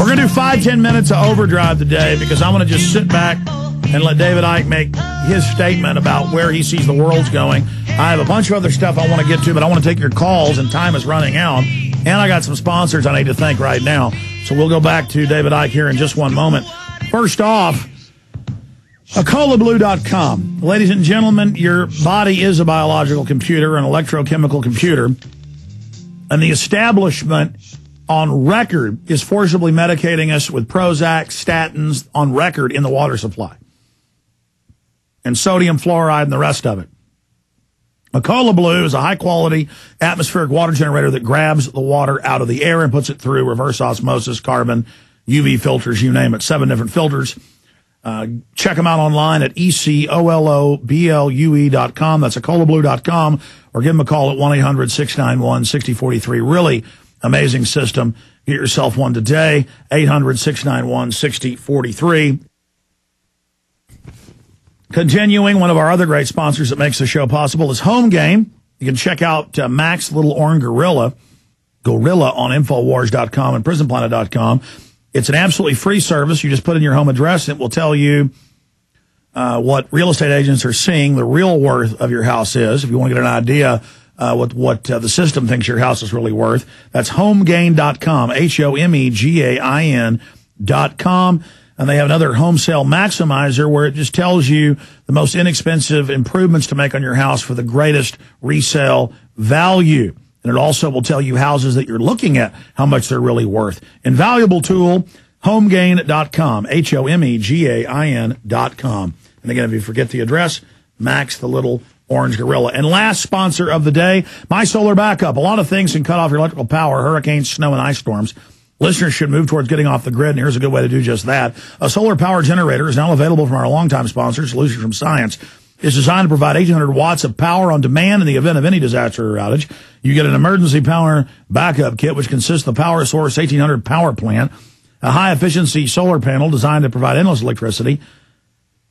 We're going to do 5-10 minutes of overdrive today because I want to just sit back and let David Icke make his statement about where he sees the world's going. I have a bunch of other stuff I want to get to, but I want to take your calls, and time is running out. And I got some sponsors I need to thank right now. So we'll go back to David Icke here in just one moment. First off, EcolaBlue.com. Ladies and gentlemen, your body is a biological computer, an electrochemical computer, and the establishment on record is forcibly medicating us with Prozac, statins on record in the water supply, and sodium fluoride and the rest of it. Ecola Blue is a high-quality atmospheric water generator that grabs the water out of the air and puts it through reverse osmosis, carbon, UV filters, you name it, 7 different filters. Check them out online at ECOLOBLUE.com. That's EcolaBlue.com, or give them a call at 1-800-691-6043. Really amazing system. Get yourself one today, 800-691-6043. Continuing, one of our other great sponsors that makes the show possible is Home Game. You can check out Mac's Little Orange Gorilla on Infowars.com and PrisonPlanet.com. It's an absolutely free service. You just put in your home address, and it will tell you what real estate agents are seeing the real worth of your house is. If you want to get an idea what the system thinks your house is really worth, that's homegain.com, HOMEGAIN.com. And they have another home sale maximizer where it just tells you the most inexpensive improvements to make on your house for the greatest resale value. And it also will tell you houses that you're looking at, how much they're really worth. Invaluable tool, homegain.com, HOMEGAIN.com. And again, if you forget the address, Max the Little Orange Gorilla. And last sponsor of the day, My Solar Backup. A lot of things can cut off your electrical power, hurricanes, snow, and ice storms. Listeners should move towards getting off the grid, and here's a good way to do just that. A solar power generator is now available from our longtime sponsor, Solutions from Science. It's designed to provide 800 watts of power on demand in the event of any disaster or outage. You get an emergency power backup kit, which consists of the power source 1800 power plant, a high-efficiency solar panel designed to provide endless electricity.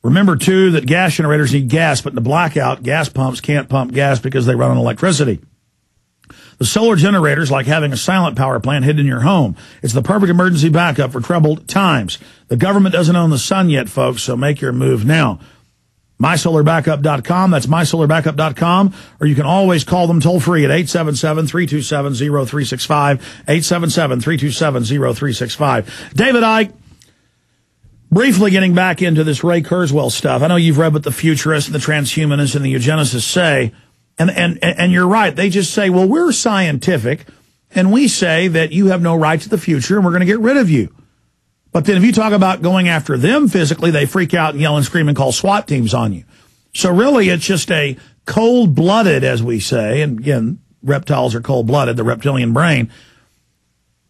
Remember, too, that gas generators need gas, but in the blackout, gas pumps can't pump gas because they run on electricity. The solar generator is like having a silent power plant hidden in your home. It's the perfect emergency backup for troubled times. The government doesn't own the sun yet, folks, so make your move now. MySolarBackup.com, that's MySolarBackup.com, or you can always call them toll-free at 877-327-0365, 877-327-0365. David Icke, briefly getting back into this Ray Kurzweil stuff. I know you've read what the futurists and the transhumanists and the eugenicists say. And you're right. They just say, well, we're scientific, and we say that you have no right to the future, and we're going to get rid of you. But then if you talk about going after them physically, they freak out and yell and scream and call SWAT teams on you. So really, it's just a cold-blooded, as we say, and again, reptiles are cold-blooded, the reptilian brain.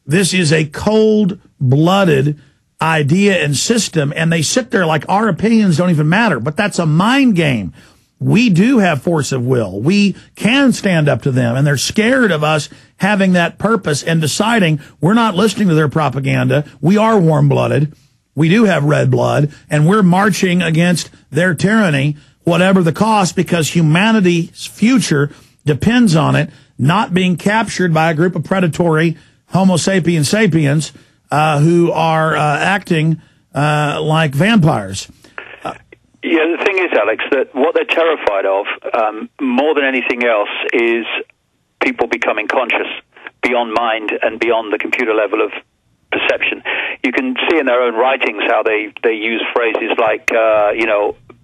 This is a cold-blooded idea and system, and they sit there like our opinions don't even matter. But that's a mind game. We do have force of will. We can stand up to them, and they're scared of us having that purpose and deciding we're not listening to their propaganda. We are warm-blooded. We do have red blood, and we're marching against their tyranny, whatever the cost, because humanity's future depends on it not being captured by a group of predatory Homo sapiens sapiens who are acting like vampires. Yeah, the thing is, Alex, that what they're terrified of, more than anything else, is people becoming conscious beyond mind and beyond the computer level of perception. You can see in their own writings how they use phrases like,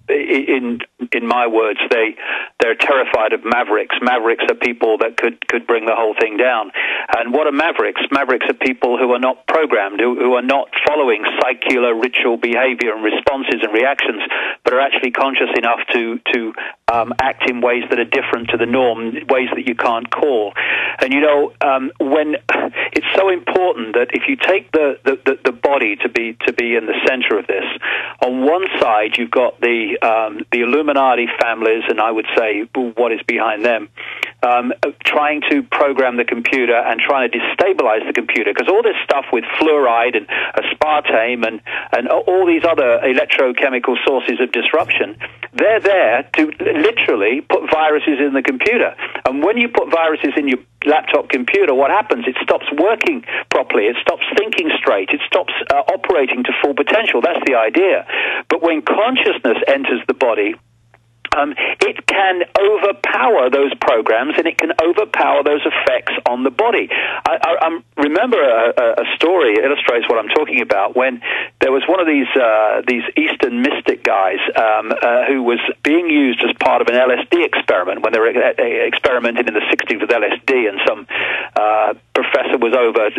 in my words, they're terrified of mavericks. Mavericks are people that could bring the whole thing down. And what are mavericks? Mavericks are people who are not programmed, who are not following secular ritual behavior and responses and reactions, but are actually conscious enough to act in ways that are different to the norm, ways that you can't call. And when it's so important that if you take the body to be in the center of this, on one side you've got the Illuminati families, and I would say what is behind them, trying to program the computer and trying to destabilize the computer, because all this stuff with fluoride and aspartame and all these other electrochemical sources of disruption, they're there to literally put viruses in the computer. And when you put viruses in your laptop computer, what happens? It stops working properly. It stops thinking straight. concentrate. It stops operating to full potential. That's the idea. But when consciousness enters the body, it can overpower those programs, and it can overpower those effects on the body. I remember a story that illustrates what I'm talking about, when there was one of these Eastern mystic guys who was being used as part of an LSD experiment when they were experimenting in the 60s with LSD, and some professor was over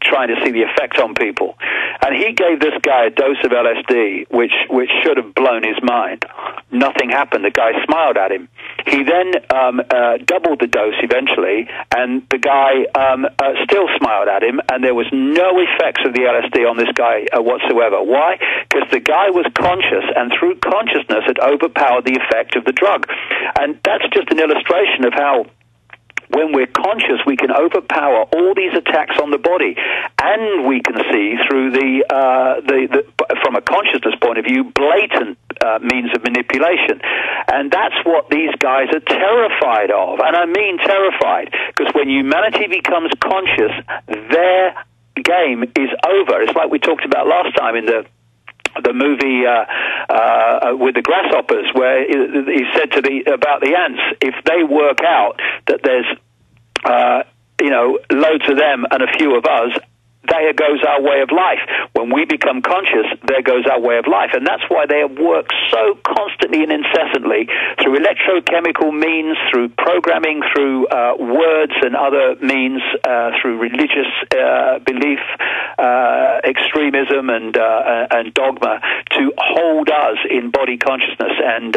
trying to see the effect on people. And he gave this guy a dose of LSD, which should have blown his mind. Nothing happened. The guy smiled at him. He then doubled the dose eventually, and the guy still smiled at him, and there was no effects of the LSD on this guy whatsoever. Why? Because the guy was conscious, and through consciousness it overpowered the effect of the drug. And that's just an illustration of how when we're conscious, we can overpower all these attacks on the body, and we can see through from a consciousness point of view, blatant means of manipulation. And that's what these guys are terrified of. And I mean terrified, because when humanity becomes conscious, their game is over. It's like we talked about last time in the movie with the grasshoppers, where he said about the ants, if they work out that there's loads of them and a few of us, there goes our way of life. When we become conscious, there goes our way of life. And that's why they work so constantly and incessantly through electrochemical means, through programming, through words and other means, through religious belief, extremism and dogma, to hold us in body consciousness. And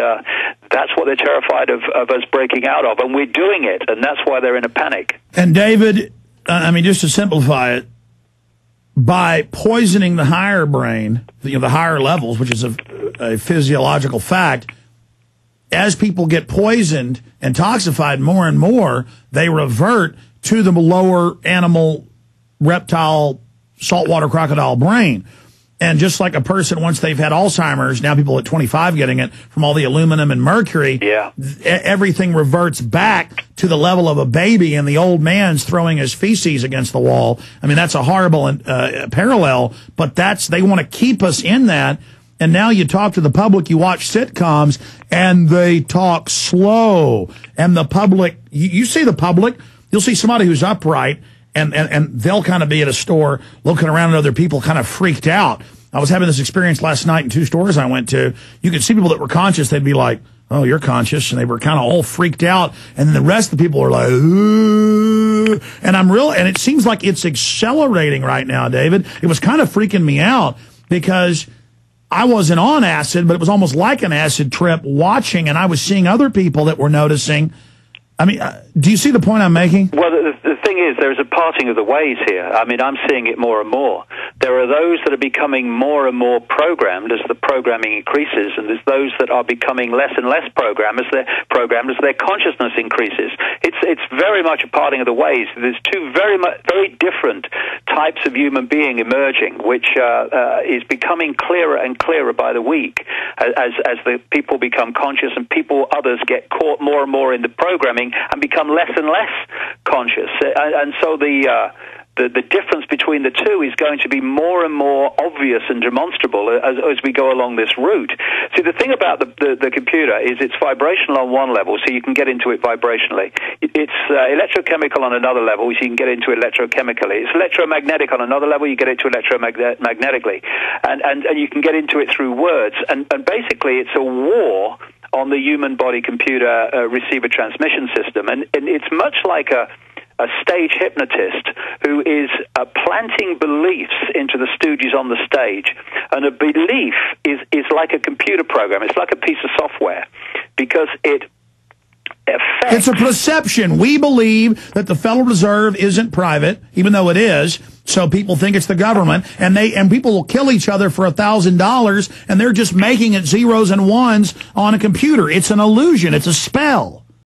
that's what they're terrified of us breaking out of. And we're doing it, and that's why they're in a panic. And David, I mean, just to simplify it, by poisoning the higher brain, the higher levels, which is a physiological fact, as people get poisoned and toxified more and more, they revert to the lower animal, reptile, saltwater crocodile brain. And just like a person, once they've had Alzheimer's, now people at 25 getting it from all the aluminum and mercury, everything reverts back to the level of a baby, and the old man's throwing his feces against the wall. I mean, that's a horrible parallel, but they want to keep us in that. And now you talk to the public, you watch sitcoms, and they talk slow. And the public, you see the public, you'll see somebody who's upright, and they'll kind of be at a store looking around at other people kind of freaked out. I was having this experience last night in 2 stores I went to. You could see people that were conscious. They'd be like, oh, you're conscious. And they were kind of all freaked out. And then the rest of the people are like, ooh. And it seems like it's accelerating right now, David. It was kind of freaking me out because I wasn't on acid, but it was almost like an acid trip watching, and I was seeing other people that were noticing. I mean, do you see the point I'm making? Well, the thing is, there's a parting of the ways here. I mean, I'm seeing it more and more. There are those that are becoming more and more programmed as the programming increases, and there's those that are becoming less and less programmed as their consciousness increases. It's very much a parting of the ways. There's two very different types of human being emerging, which is becoming clearer and clearer by the week as the people become conscious, and others get caught more and more in the programming and become less and less conscious. And so the difference between the two is going to be more and more obvious and demonstrable as we go along this route. See, the thing about the computer is it's vibrational on one level, so you can get into it vibrationally. It's electrochemical on another level, so you can get into it electrochemically. It's electromagnetic on another level, you get into it electromagnetically. And you can get into it through words. And basically, it's a war on the human body computer receiver transmission system. And it's much like a stage hypnotist who is planting beliefs into the stooges on the stage. And a belief is like a computer program. It's like a piece of software, because it affects... It's a perception. We believe that the Federal Reserve isn't private, even though it is. So people think it's the government, and people will kill each other for $1,000, and they're just making it zeros and ones on a computer. It's an illusion. It's a spell.